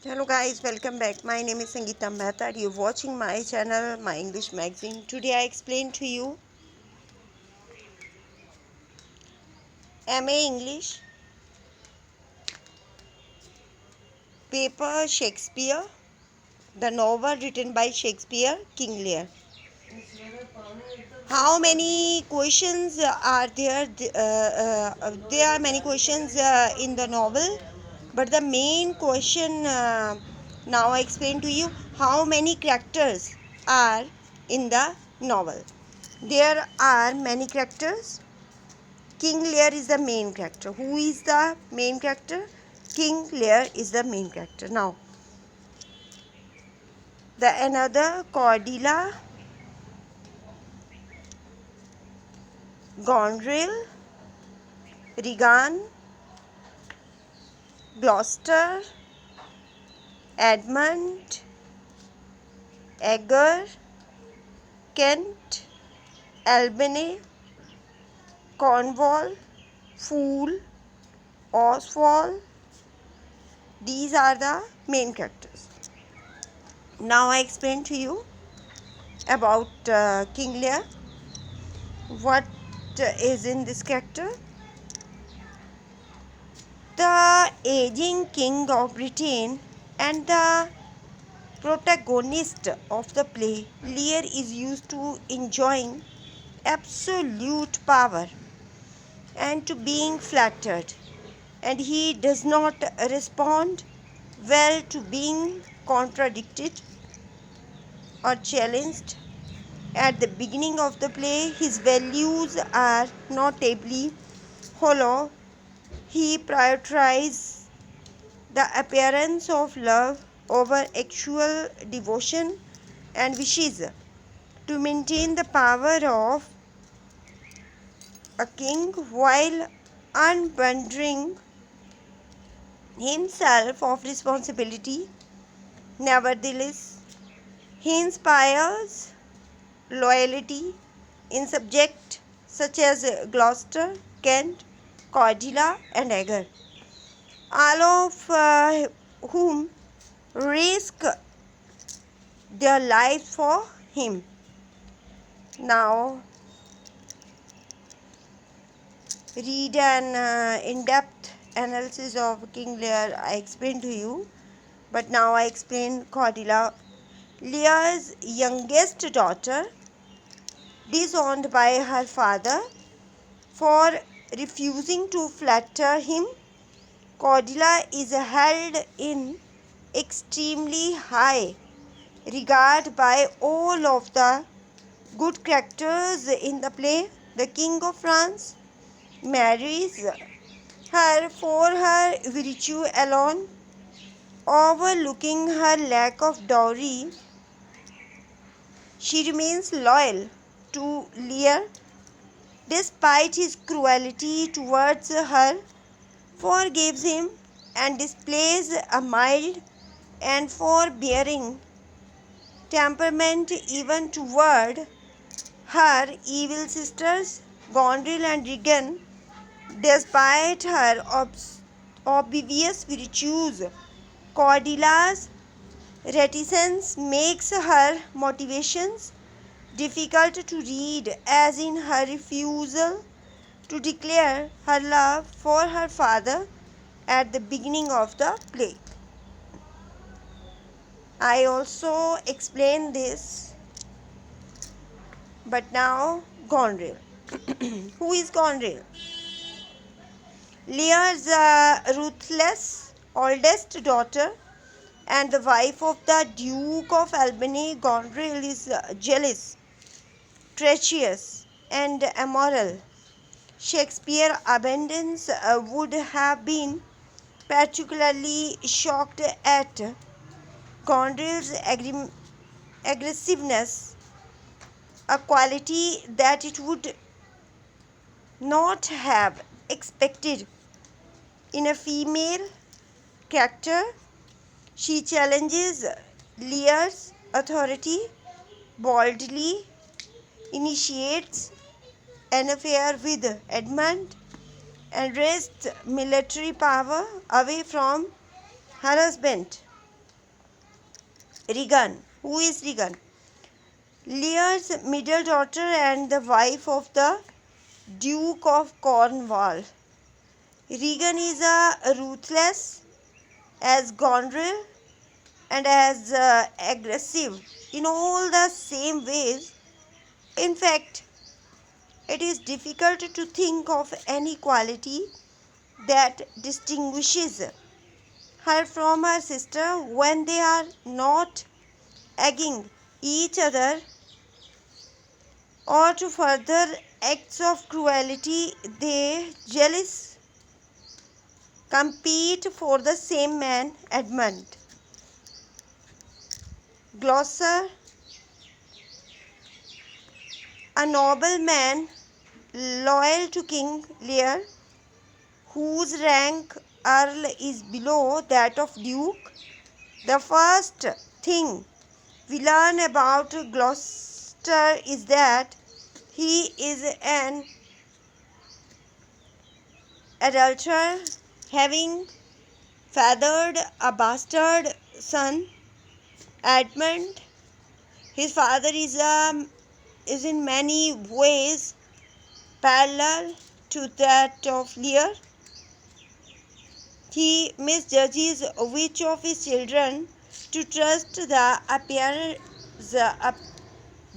Hello guys, welcome back. My name is Sangeeta Mehta. You're watching my channel, my English magazine. Today I explain to you MA English, paper Shakespeare, the novel written by Shakespeare, King Lear. How many questions are there? There are many questions in the novel, but the main question now I explain to you how many characters are in the novel. There are many characters. King Lear is the main character. Who is the main character? King Lear is the main character. Now, the another Cordelia, Gondrel, Regan, Gloucester, Edmund, Edgar, Kent, Albany, Cornwall, Fool, Oswald. These are the main characters. Now I explain to you about King Lear. What is in this character? The aging king of Britain and the protagonist of the play, Lear is used to enjoying absolute power and to being flattered, and he does not respond well to being contradicted or challenged. At the beginning of the play, his values are notably hollow. He prioritizes the appearance of love over actual devotion and wishes to maintain the power of a king while unbundling himself of responsibility. Nevertheless, he inspires loyalty in subjects such as Gloucester, Kent, Cordelia, and Edgar, all of whom risk their lives for him. Now, read an in-depth analysis of King Lear. I explained to you, but now I explain Cordelia. Lear's youngest daughter, disowned by her father for refusing to flatter him, Cordelia is held in extremely high regard by all of the good characters in the play. The King of France marries her for her virtue alone, overlooking her lack of dowry. She remains loyal to Lear despite his cruelty towards her, forgives him, and displays a mild and forbearing temperament even toward her evil sisters, Gondrel and Regan. Despite her obvious virtues, Cordelia's reticence makes her motivations difficult to read, as in her refusal to declare her love for her father at the beginning of the play. I also explained this, but now Gondrel. Who is Gondrel? Lear's ruthless oldest daughter and the wife of the Duke of Albany. Gondrel is jealous, treacherous, and immoral. Shakespeare abundance would have been particularly shocked at Gondrel's aggressiveness, a quality that it would not have expected in a female character. She challenges Lear's authority boldly, initiates an affair with Edmund, and wrests military power away from her husband. Regan. Who is Regan? Lear's middle daughter and the wife of the Duke of Cornwall. Regan is ruthless as Gondrel and as aggressive in all the same ways. In fact, it is difficult to think of any quality that distinguishes her from her sister when they are not egging each other or to further acts of cruelty. They jealous compete for the same man. Edmund Gloucester, a nobleman loyal to King Lear, whose rank Earl is below that of Duke. The first thing we learn about Gloucester is that he is an adulterer, having fathered a bastard son, Edmund. His father is in many ways parallel to that of Lear. He misjudges which of his children to trust. The appears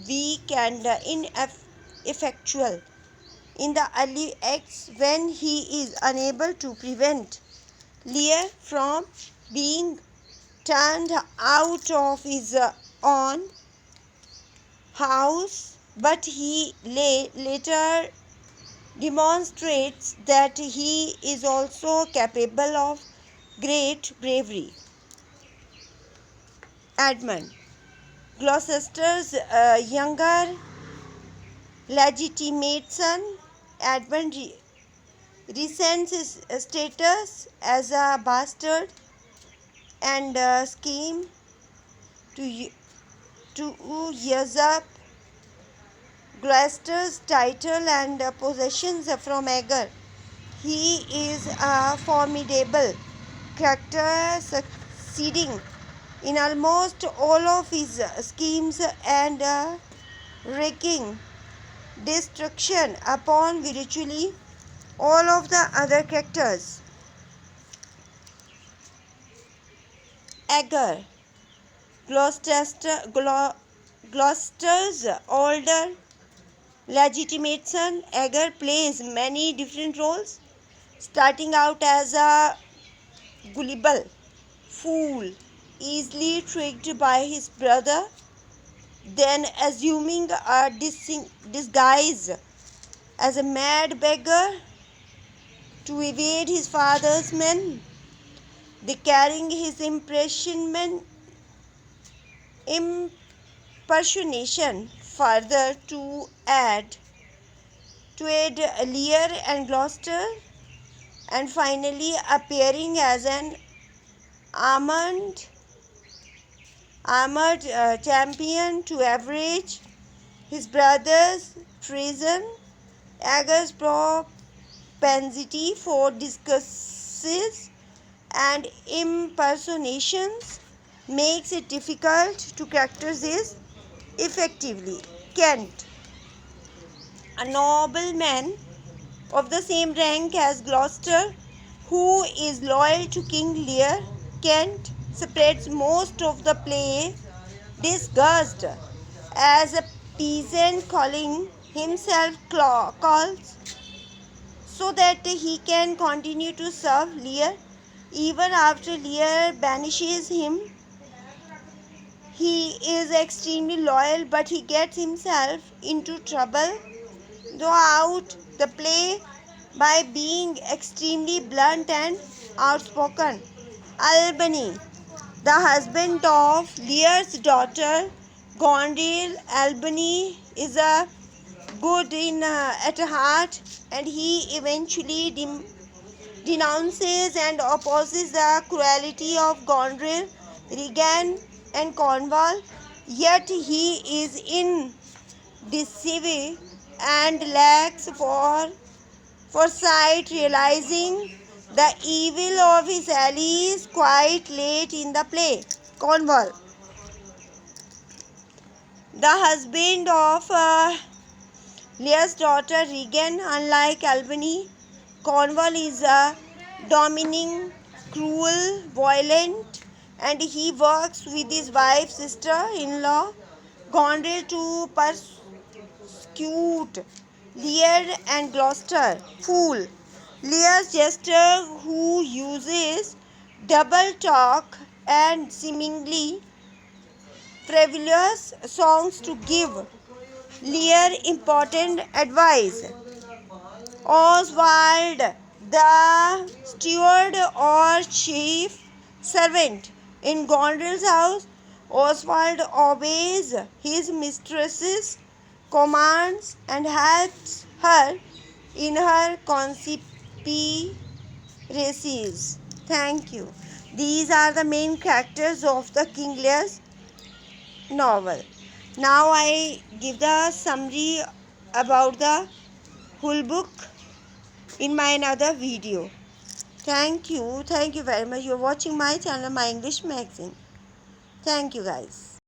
weak and ineffectual in the early acts when he is unable to prevent Lear from being turned out of his own house, but he later demonstrates that he is also capable of great bravery. Edmund, Gloucester's younger legitimate son, Edmund resents his status as a bastard and scheme to, to usurp Gloucester's title and possessions from Edgar. He is a formidable character, succeeding in almost all of his schemes and wreaking destruction upon virtually all of the other characters. Edgar, Gloucester's older legitimate son, Edgar plays many different roles, starting out as a gullible fool, easily tricked by his brother, then assuming a disguise as a mad beggar to evade his father's men, they carrying his impersonation further to aid Lear and Gloucester, and finally appearing as an armored champion to average his brother's treason. Edgar's propensity for disguises and impersonations makes it difficult to characterize effectively. Kent, a nobleman of the same rank as Gloucester, who is loyal to King Lear. Kent spreads most of the play disguised as a peasant, calling himself Calls, so that he can continue to serve Lear even after Lear banishes him. He is extremely loyal, but he gets himself into trouble throughout the play by being extremely blunt and outspoken. Albany, the husband of Lear's daughter, Gondrel. Albany is a good at heart, and he eventually denounces and opposes the cruelty of Gondrel, Regan, and Cornwall. Yet he is indecisive and lacks foresight, realizing the evil of his allies quite late in the play. Cornwall, The husband of Lear's daughter Regan, unlike Albany, Cornwall is a domineering, cruel, violent, and he works with his wife's sister-in-law Gondrel to persecute Lear and Gloucester. Fool. Lear's jester who uses double talk and seemingly frivolous songs to give Lear important advice. Oswald, the steward or chief servant in Gondrel's house, Oswald obeys his mistress's commands and helps her in her conspiracies. Thank you. These are the main characters of the King Lear's novel. Now I give the summary about the whole book in my another video. Thank you very much. You're watching my channel, My English Magazine. Thank you guys.